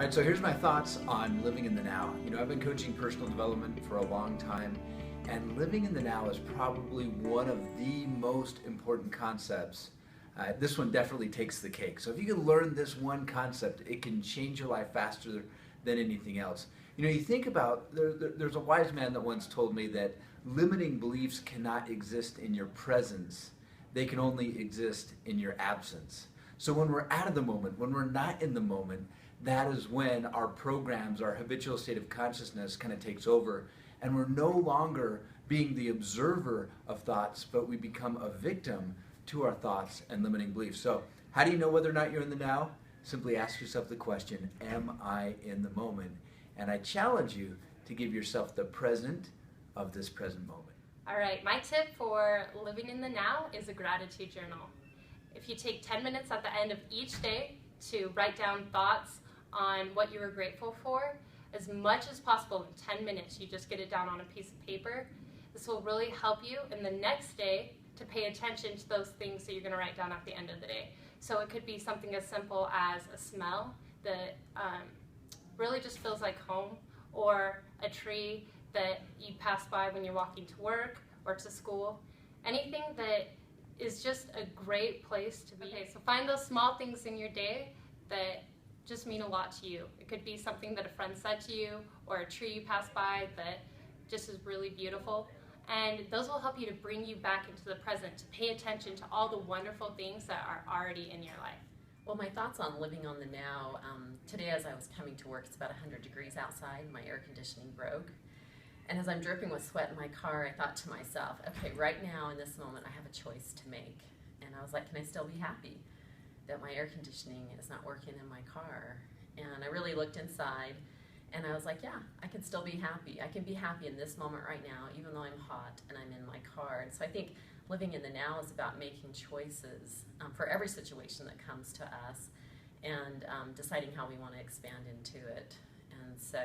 All right, so here's my thoughts on living in the now. You know, I've been coaching personal development for a long time, and living in the now is probably one of the most important concepts. This one definitely takes the cake. So if you can learn this one concept, it can change your life faster than anything else. You know, you think about, there's a wise man that once told me that limiting beliefs cannot exist in your presence. They can only exist in your absence. So when we're out of the moment, when we're not in the moment, that is when our programs, our habitual state of consciousness kind of takes over, and we're no longer being the observer of thoughts, but we become a victim to our thoughts and limiting beliefs. So how do you know whether or not you're in the now? Simply ask yourself the question, am I in the moment? And I challenge you to give yourself the present of this present moment. All right, my tip for living in the now is a gratitude journal. If you take 10 minutes at the end of each day to write down thoughts on what you were grateful for, as much as possible in 10 minutes, you just get it down on a piece of paper. This will really help you in the next day to pay attention to those things that you're going to write down at the end of the day. So it could be something as simple as a smell that really just feels like home, or a tree that you pass by when you're walking to work or to school. Anything that is just a great place to be. Okay, so find those small things in your day that just mean a lot to you. It could be something that a friend said to you, or a tree you pass by that just is really beautiful. And those will help you to bring you back into the present, to pay attention to all the wonderful things that are already in your life. Well, my thoughts on living on the now, today as I was coming to work, it's about 100 degrees outside, my air conditioning broke. And as I'm dripping with sweat in my car, I thought to myself, okay, right now in this moment I have a choice to make. And I was like, can I still be happy that my air conditioning is not working in my car? And I really looked inside, and I was like, yeah, I can still be happy. I can be happy in this moment right now, even though I'm hot and I'm in my car. And so I think living in the now is about making choices for every situation that comes to us, and deciding how we want to expand into it. And so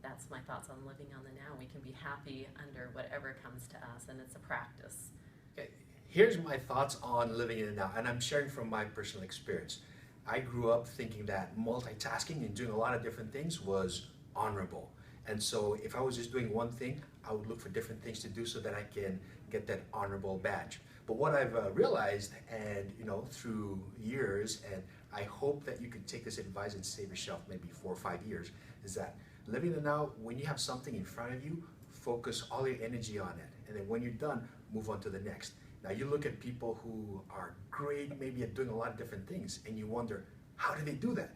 that's my thoughts on living on the now. We can be happy under whatever comes to us, and it's a practice. Okay, here's my thoughts on living in the now, and I'm sharing from my personal experience. I grew up thinking that multitasking and doing a lot of different things was honorable. And so if I was just doing one thing, I would look for different things to do so that I can get that honorable badge. But what I've realized, and through years, and I hope that you can take this advice and save yourself maybe 4 or 5 years, is that living in the now, when you have something in front of you, focus all your energy on it. And then when you're done, move on to the next. Now you look at people who are great maybe at doing a lot of different things, and you wonder, how do they do that?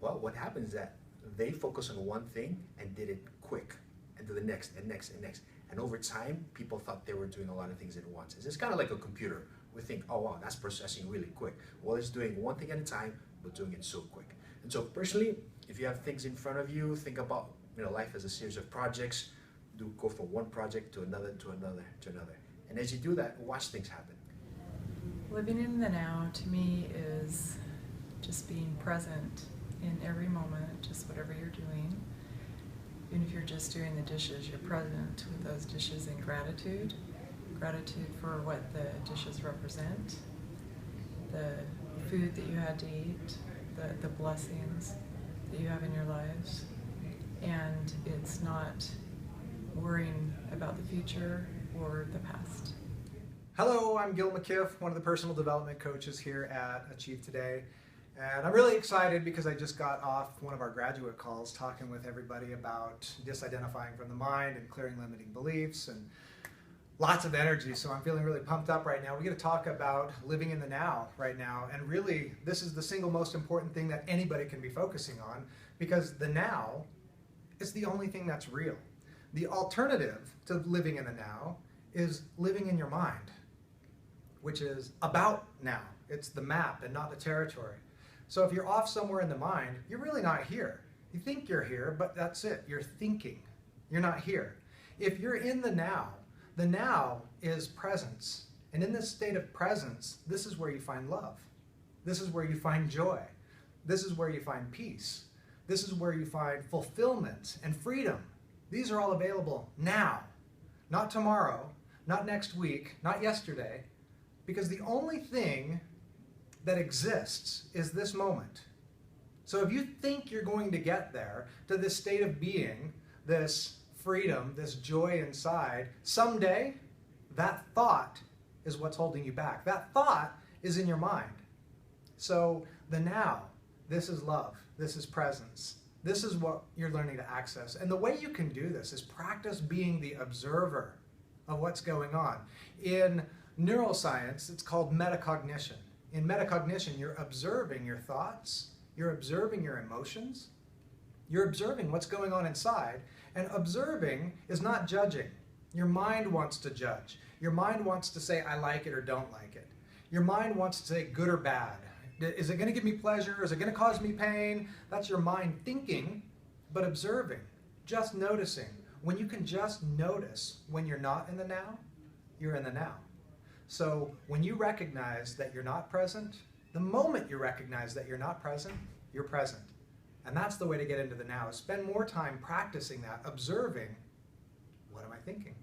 Well, what happens is that they focus on one thing and did it quick, and to the next and next and next. And over time, people thought they were doing a lot of things at once. It's kind of like a computer. We think, oh wow, that's processing really quick. Well, it's doing one thing at a time, but doing it so quick. And so personally, if you have things in front of you, think about life as a series of projects. Go from one project to another, to another, to another. And as you do that, watch things happen. Living in the now, to me, is just being present in every moment, just whatever you're doing. Even if you're just doing the dishes, you're present with those dishes in gratitude. Gratitude for what the dishes represent, the food that you had to eat, the blessings that you have in your lives. And it's not worrying about the future or the past. Hello, I'm Gilda Kiff, one of the personal development coaches here at Achieve Today. And I'm really excited because I just got off one of our graduate calls talking with everybody about disidentifying from the mind and clearing limiting beliefs, and lots of energy, so I'm feeling really pumped up right now. We get to talk about living in the now right now, and really this is the single most important thing that anybody can be focusing on, because the now is the only thing that's real. The alternative to living in the now is living in your mind, which is about now. It's the map and not the territory. So if you're off somewhere in the mind, you're really not here. You think you're here, but that's it. You're thinking. You're not here. If you're in the now is presence. And in this state of presence, this is where you find love. This is where you find joy. This is where you find peace. This is where you find fulfillment and freedom. These are all available now, not tomorrow, not next week, not yesterday, because the only thing that exists is this moment. So if you think you're going to get there to this state of being, this freedom, this joy inside, someday that thought is what's holding you back. That thought is in your mind. So the now, this is love, this is presence. This is what you're learning to access. And the way you can do this is practice being the observer of what's going on. In neuroscience, it's called metacognition. In metacognition, you're observing your thoughts, you're observing your emotions, you're observing what's going on inside, and observing is not judging. Your mind wants to judge. Your mind wants to say, I like it or don't like it. Your mind wants to say good or bad. Is it going to give me pleasure? Is it going to cause me pain? That's your mind thinking, but observing, just noticing. When you can just notice when you're not in the now, you're in the now. So when you recognize that you're not present, the moment you recognize that you're not present, you're present. And that's the way to get into the now, is spend more time practicing that, observing, what am I thinking?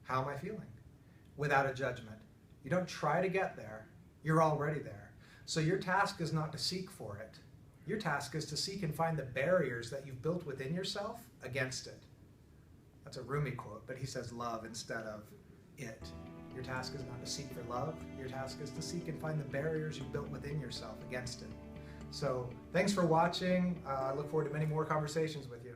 How am I feeling? Without a judgment. You don't try to get there, you're already there. So your task is not to seek for it. Your task is to seek and find the barriers that you've built within yourself against it. That's a Rumi quote, but he says love instead of it. Your task is not to seek for love. Your task is to seek and find the barriers you've built within yourself against it. So thanks for watching. I look forward to many more conversations with you.